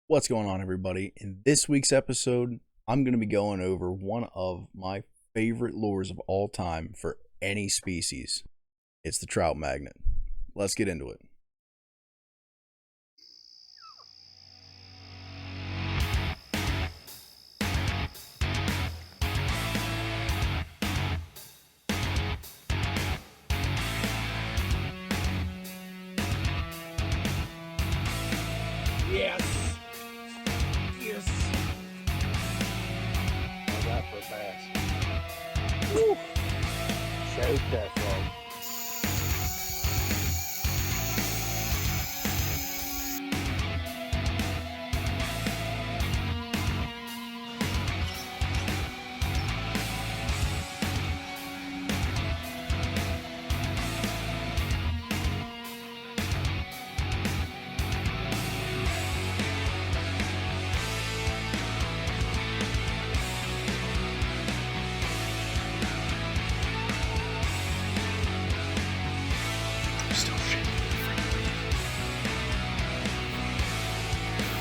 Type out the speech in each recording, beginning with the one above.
What's going on, everybody? In this week's episode, I'm going to be going over one of my favorite lures of all time for any species. It's the trout magnet. Let's get into it. Yes! Yes! How's that for a pass? Woo! Shake that frog.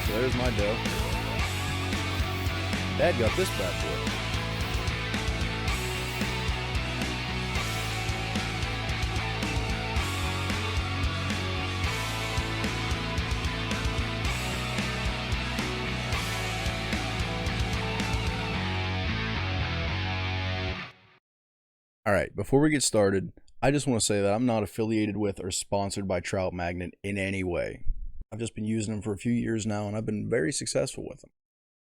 So there's my doe. Dad got this bad boy. All right, before we get started, I just want to say that I'm not affiliated with or sponsored by Trout Magnet in any way. I've just been using them for a few years now, and I've been very successful with them.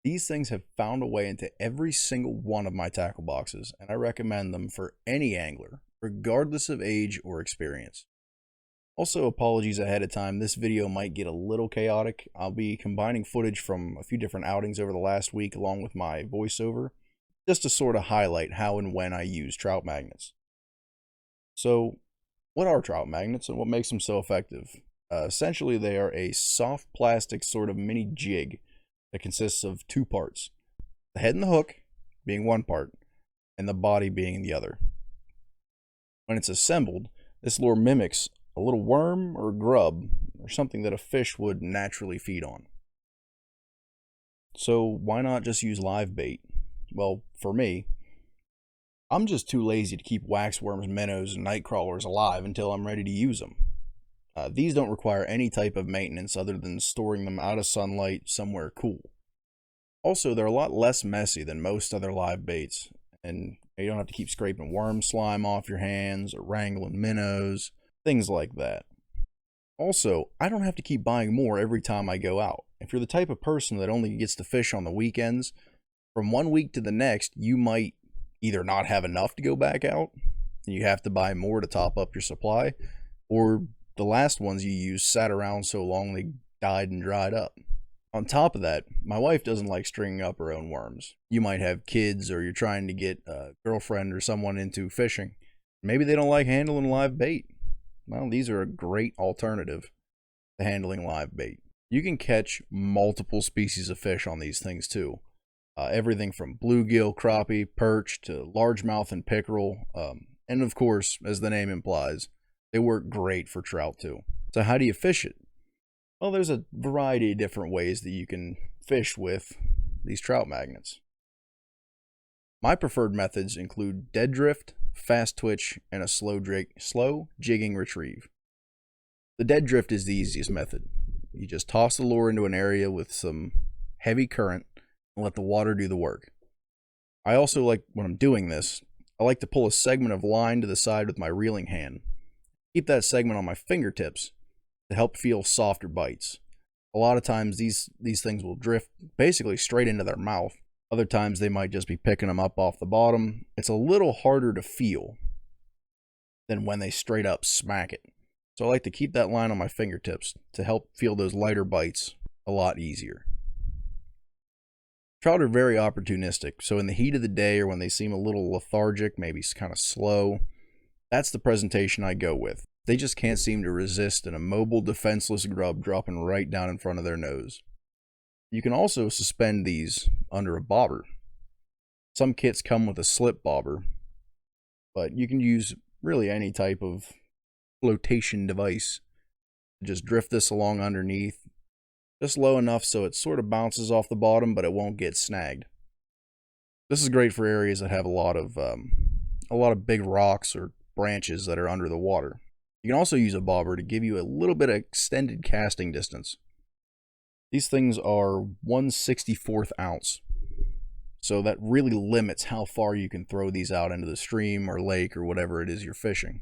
These things have found a way into every single one of my tackle boxes, and I recommend them for any angler, regardless of age or experience. Also, apologies ahead of time, this video might get a little chaotic. I'll be combining footage from a few different outings over the last week along with my voiceover, just to sort of highlight how and when I use trout magnets. So, what are trout magnets and what makes them so effective? Essentially, they are a soft plastic sort of mini jig that consists of two parts, the head and the hook being one part, and the body being the other. When it's assembled, this lure mimics a little worm or grub or something that a fish would naturally feed on. So why not just use live bait? Well, for me, I'm just too lazy to keep waxworms, minnows, and night crawlers alive until I'm ready to use them. These don't require any type of maintenance other than storing them out of sunlight somewhere cool. Also, they're a lot less messy than most other live baits, and you don't have to keep scraping worm slime off your hands or wrangling minnows, things like that. Also, I don't have to keep buying more every time I go out. If you're the type of person that only gets to fish on the weekends, from one week to the next, you might either not have enough to go back out, and you have to buy more to top up your supply, or the last ones you used sat around so long they died and dried up. On top of that, my wife doesn't like stringing up her own worms. You might have kids or you're trying to get a girlfriend or someone into fishing. Maybe they don't like handling live bait. Well, these are a great alternative to handling live bait. You can catch multiple species of fish on these things too. Everything from bluegill, crappie, perch to largemouth and pickerel. And of course, as the name implies, they work great for trout too. So how do you fish it? Well, there's a variety of different ways that you can fish with these trout magnets. My preferred methods include dead drift, fast twitch, and a slow jigging retrieve. The dead drift is the easiest method. You just toss the lure into an area with some heavy current and let the water do the work. I also like, when I'm doing this, I like to pull a segment of line to the side with my reeling hand. Keep that segment on my fingertips to help feel softer bites. A lot of times these things will drift basically straight into their mouth. Other times they might just be picking them up off the bottom. It's a little harder to feel than when they straight up smack it. So I like to keep that line on my fingertips to help feel those lighter bites a lot easier. Trout are very opportunistic, so in the heat of the day or when they seem a little lethargic, maybe kind of slow, that's the presentation I go with. They just can't seem to resist an immobile, defenseless grub dropping right down in front of their nose. You can also suspend these under a bobber. Some kits come with a slip bobber, but you can use really any type of flotation device. Just drift this along underneath, just low enough so it sort of bounces off the bottom, but it won't get snagged. This is great for areas that have a lot of big rocks or branches that are under the water. You can also use a bobber to give you a little bit of extended casting distance. These things are 1/64th ounce, so that really limits how far you can throw these out into the stream or lake or whatever it is you're fishing.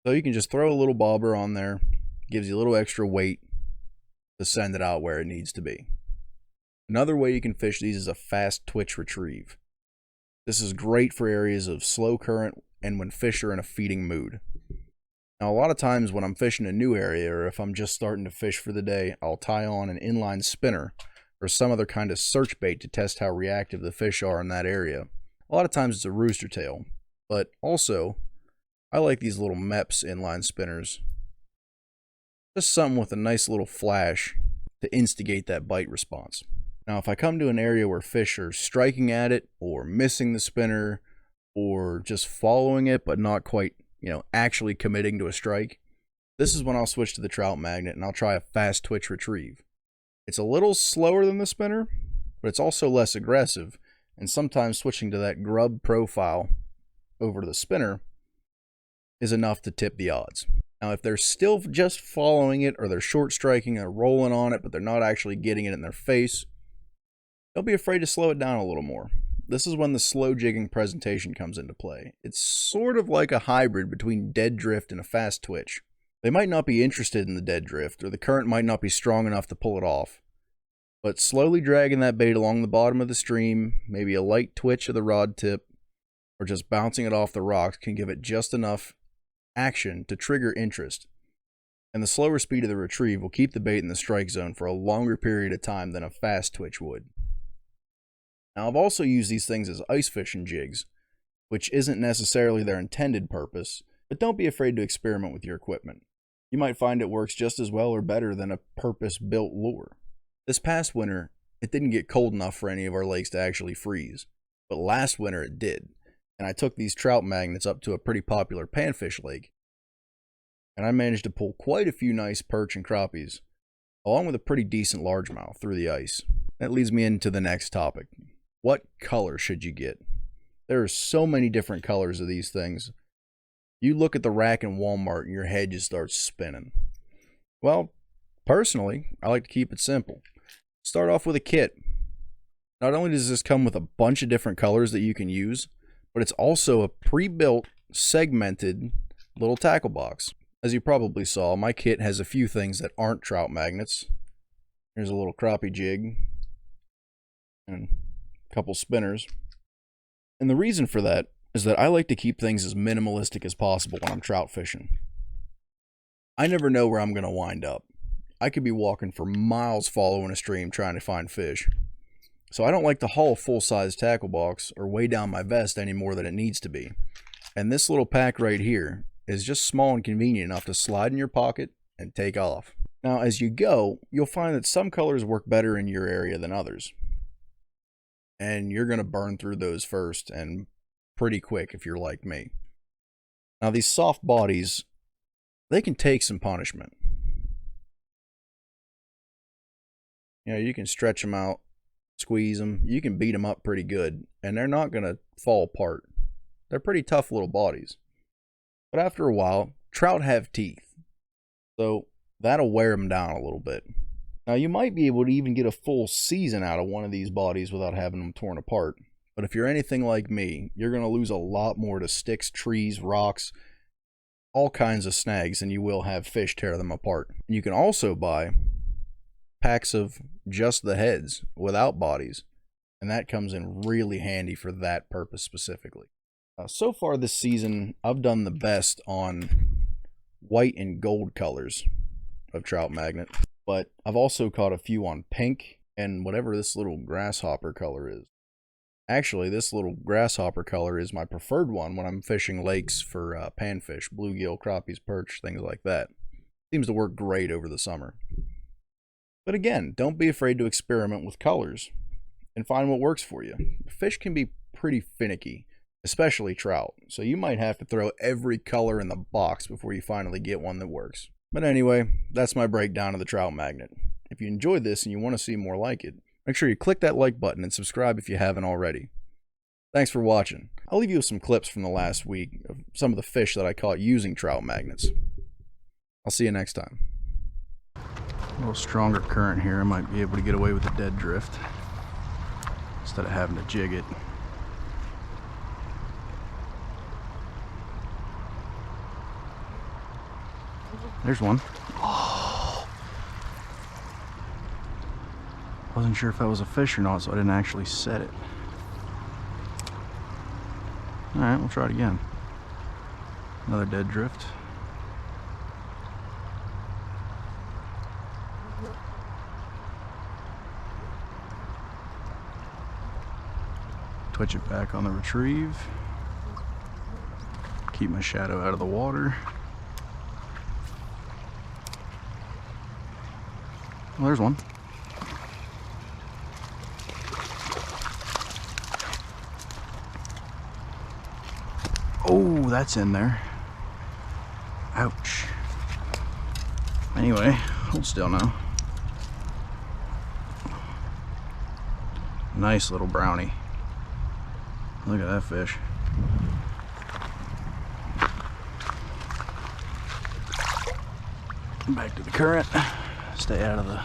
So you can just throw a little bobber on there, gives you a little extra weight to send it out where it needs to be. Another way you can fish these is a fast twitch retrieve. This is great for areas of slow current and when fish are in a feeding mood. Now, a lot of times when I'm fishing a new area, or if I'm just starting to fish for the day, I'll tie on an inline spinner or some other kind of search bait to test how reactive the fish are in that area. A lot of times it's a rooster tail, but also I like these little MEPS inline spinners. Just something with a nice little flash to instigate that bite response. Now, if I come to an area where fish are striking at it or missing the spinner or just following it but not quite, actually committing to a strike, this is when I'll switch to the trout magnet and I'll try a fast twitch retrieve. It's a little slower than the spinner, but it's also less aggressive, and sometimes switching to that grub profile over to the spinner is enough to tip the odds. Now, if they're still just following it or they're short striking or rolling on it, but they're not actually getting it in their face, don't be afraid to slow it down a little more. This is when the slow jigging presentation comes into play. It's sort of like a hybrid between dead drift and a fast twitch. They might not be interested in the dead drift, or the current might not be strong enough to pull it off. But slowly dragging that bait along the bottom of the stream, maybe a light twitch of the rod tip, or just bouncing it off the rocks can give it just enough action to trigger interest. And the slower speed of the retrieve will keep the bait in the strike zone for a longer period of time than a fast twitch would. Now, I've also used these things as ice fishing jigs, which isn't necessarily their intended purpose, but don't be afraid to experiment with your equipment. You might find it works just as well or better than a purpose-built lure. This past winter, it didn't get cold enough for any of our lakes to actually freeze, but last winter it did, and I took these trout magnets up to a pretty popular panfish lake, and I managed to pull quite a few nice perch and crappies, along with a pretty decent largemouth through the ice. That leads me into the next topic. What color should you get? There are so many different colors of these things. You look at the rack in Walmart and your head just starts spinning. Well, personally, I like to keep it simple. Start off with a kit. Not only does this come with a bunch of different colors that you can use, but it's also a pre-built, segmented little tackle box. As you probably saw, my kit has a few things that aren't trout magnets. Here's a little crappie jig and a couple spinners. And the reason for that is that I like to keep things as minimalistic as possible when I'm trout fishing. I never know where I'm going to wind up. I could be walking for miles following a stream trying to find fish. So I don't like to haul a full-size tackle box or weigh down my vest any more than it needs to be. And this little pack right here is just small and convenient enough to slide in your pocket and take off. Now, as you go, you'll find that some colors work better in your area than others. And you're going to burn through those first and pretty quick if you're like me. Now, these soft bodies, they can take some punishment. You can stretch them out, squeeze them, you can beat them up pretty good, and they're not going to fall apart. They're pretty tough little bodies. But after a while, trout have teeth, so that'll wear them down a little bit. Now, you might be able to even get a full season out of one of these bodies without having them torn apart. But if you're anything like me, you're going to lose a lot more to sticks, trees, rocks, all kinds of snags than you will have fish tear them apart. And you can also buy packs of just the heads without bodies, and that comes in really handy for that purpose specifically. So far this season, I've done the best on white and gold colors of trout magnet, but I've also caught a few on pink and whatever this little grasshopper color is. Actually, this little grasshopper color is my preferred one when I'm fishing lakes for panfish, bluegill, crappies, perch, things like that. Seems to work great over the summer. But again, don't be afraid to experiment with colors and find what works for you. Fish can be pretty finicky, especially trout, so you might have to throw every color in the box before you finally get one that works. But anyway, that's my breakdown of the trout magnet. If you enjoyed this and you want to see more like it, make sure you click that like button and subscribe if you haven't already. Thanks for watching. I'll leave you with some clips from the last week of some of the fish that I caught using trout magnets. I'll see you next time. A little stronger current here, I might be able to get away with a dead drift instead of having to jig it. There's one. Oh. Wasn't sure if that was a fish or not, so I didn't actually set it. Alright, we'll try it again. Another dead drift. Twitch it back on the retrieve. Keep my shadow out of the water. Well, there's one. Oh, that's in there. Ouch. Anyway, hold still now. Nice little brownie. Look at that fish. Back to the current. Stay out of the...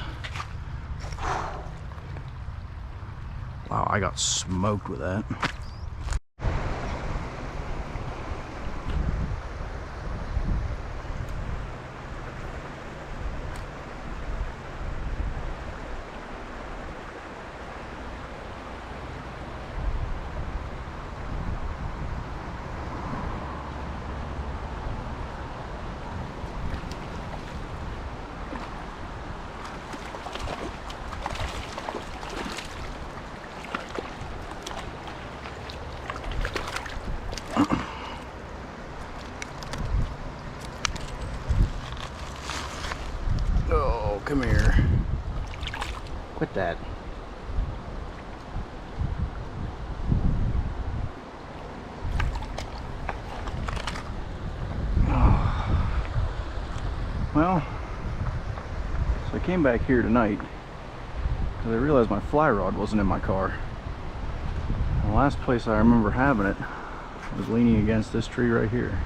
Wow, I got smoked with that. Oh, come here. Quit that. Oh. Well, so I came back here tonight because I realized my fly rod wasn't in my car. The last place I remember having it was leaning against this tree right here.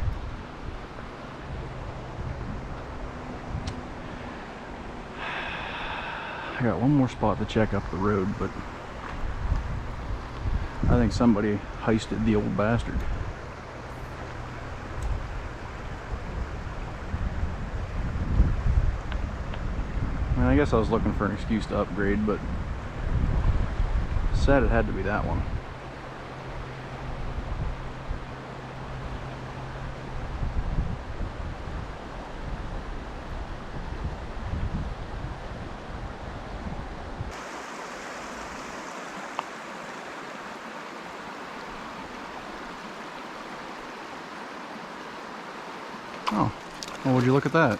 I got one more spot to check up the road, but I think somebody heisted the old bastard. I guess I was looking for an excuse to upgrade, but said it had to be that one. Oh, well, would you look at that?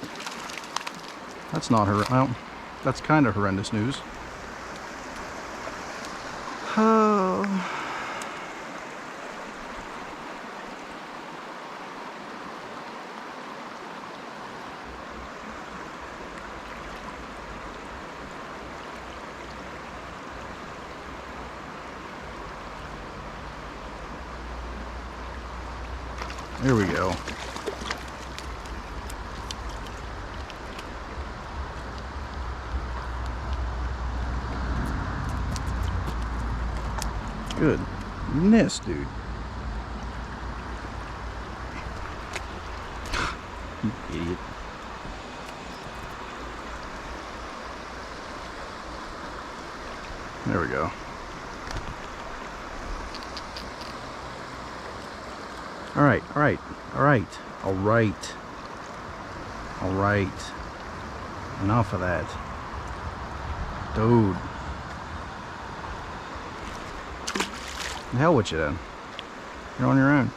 That's not her. Well, that's kind of horrendous news. Oh. There we go. Goodness, dude. You idiot. There we go. All right, all right, all right, all right, all right. Enough of that. Dude. The hell with you then. You're on your own.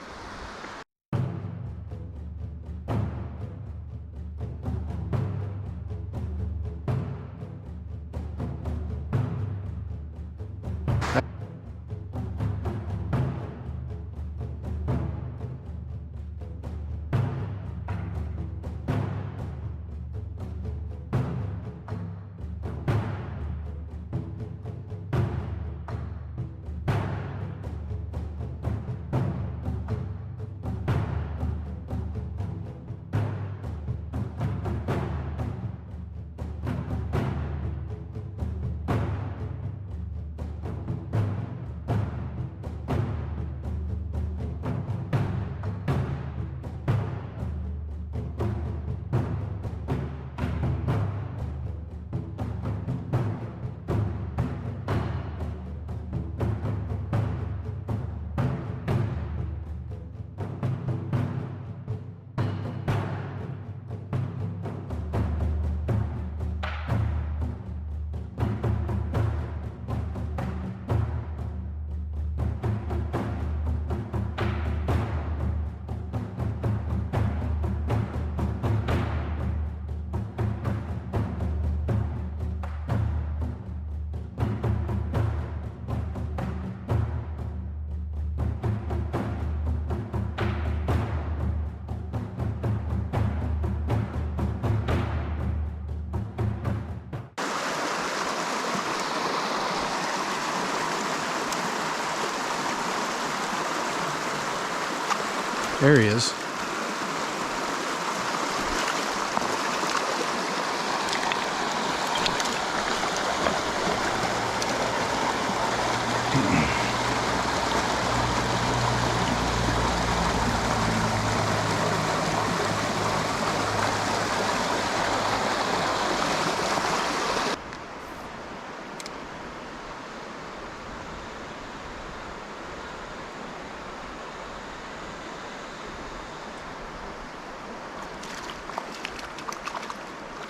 There he is.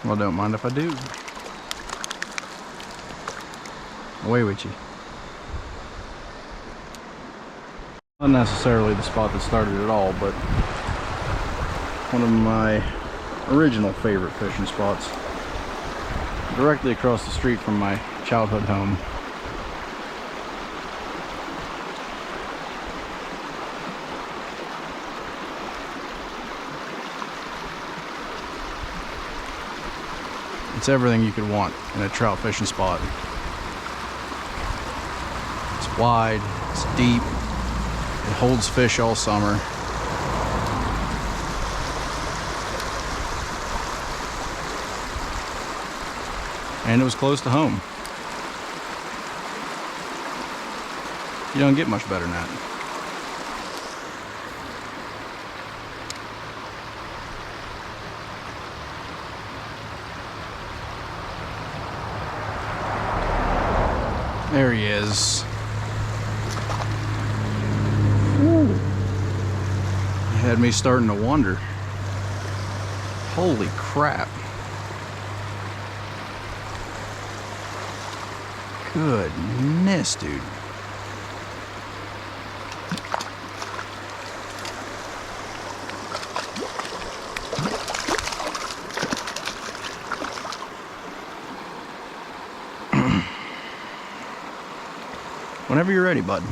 Well, don't mind if I do. Away with you. Not necessarily the spot that started it all, but one of my original favorite fishing spots. Directly across the street from my childhood home. It's everything you could want in a trout fishing spot. It's wide, it's deep, it holds fish all summer. And it was close to home. You don't get much better than that. There he is. Ooh. He had me starting to wonder. Holy crap. Goodness, dude. Whenever you're ready, bud.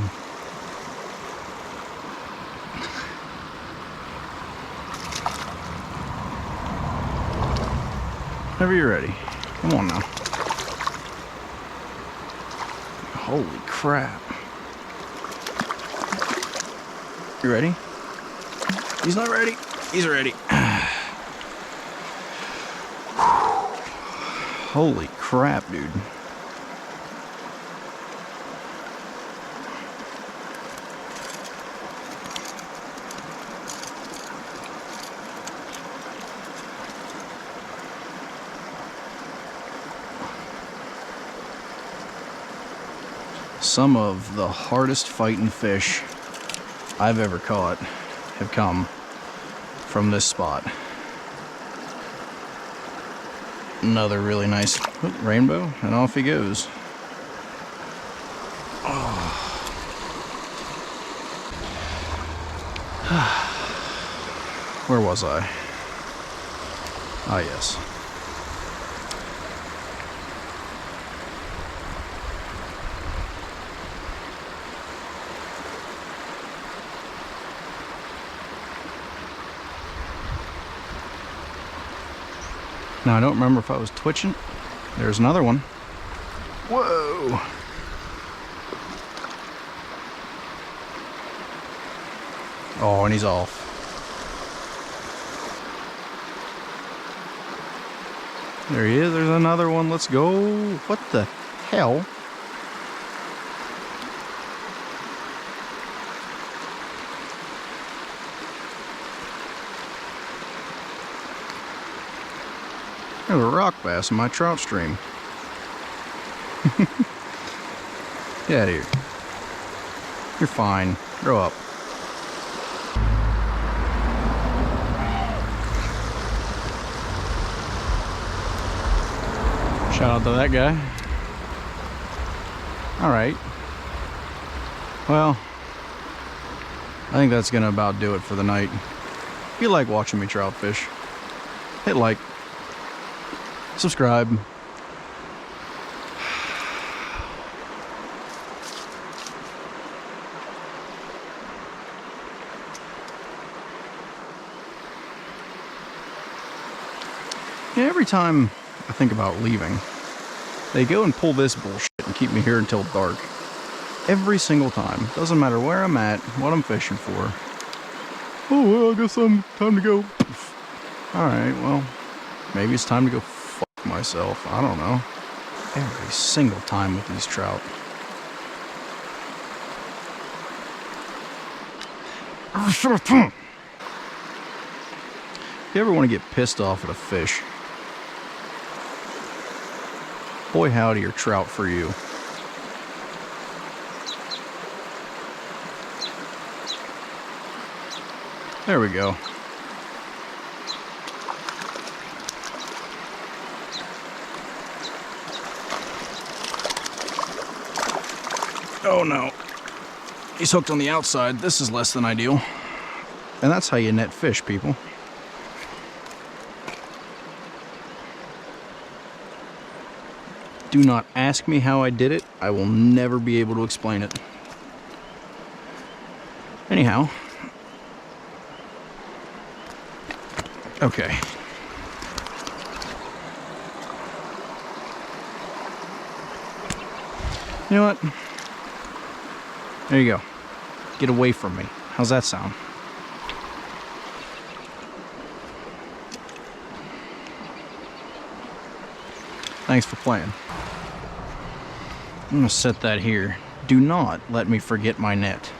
Whenever you're ready. Come on now. Holy crap. You ready? He's not ready. He's ready. Holy crap, dude. Some of the hardest fighting fish I've ever caught have come from this spot. Another really nice rainbow, and off he goes. Oh. Where was I? Ah, yes. Now, I don't remember if I was twitching. There's another one. Whoa! Oh, and he's off. There he is. There's another one. Let's go. What the hell? There's a rock bass in my trout stream. Get out of here. You're fine. Grow up. Shout out to that guy. Alright. Well, I think that's gonna about do it for the night. If you like watching me trout fish, hit like. Subscribe. Yeah, every time I think about leaving, they go and pull this bullshit and keep me here until dark. Every single time. Doesn't matter where I'm at, what I'm fishing for. Oh, well, I guess I'm time to go. Alright, well, maybe it's time to go fuck myself. I don't know. Every single time with these trout. If you ever want to get pissed off at a fish, boy howdy are trout for you. There we go. Oh no. He's hooked on the outside. This is less than ideal. And that's how you net fish, people. Do not ask me how I did it. I will never be able to explain it. Anyhow. Okay. You know what? There you go. Get away from me. How's that sound? Thanks for playing. I'm gonna set that here. Do not let me forget my net.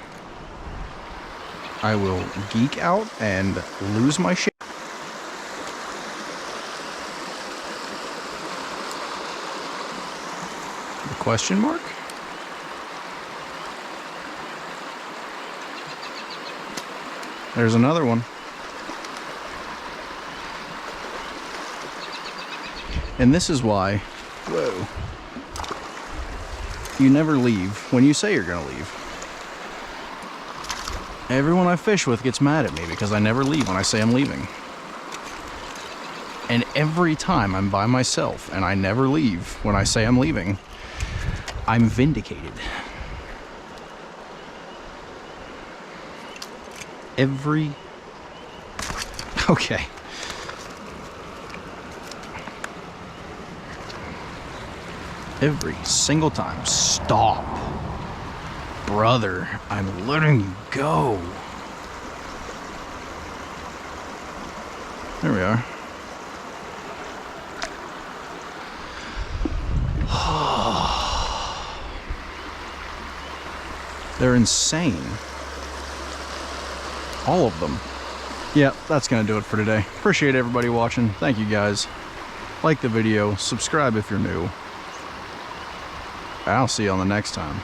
I will geek out and lose my shit. The question mark? There's another one. And this is why, whoa, you never leave when you say you're gonna leave. Everyone I fish with gets mad at me because I never leave when I say I'm leaving. And every time I'm by myself and I never leave when I say I'm leaving, I'm vindicated. Okay. Every single time. Stop. Brother, I'm letting you go. There we are. They're insane. All of them. Yeah, that's gonna do it for today. Appreciate everybody watching. Thank you guys. Like the video, subscribe if you're new. I'll see you on the next time.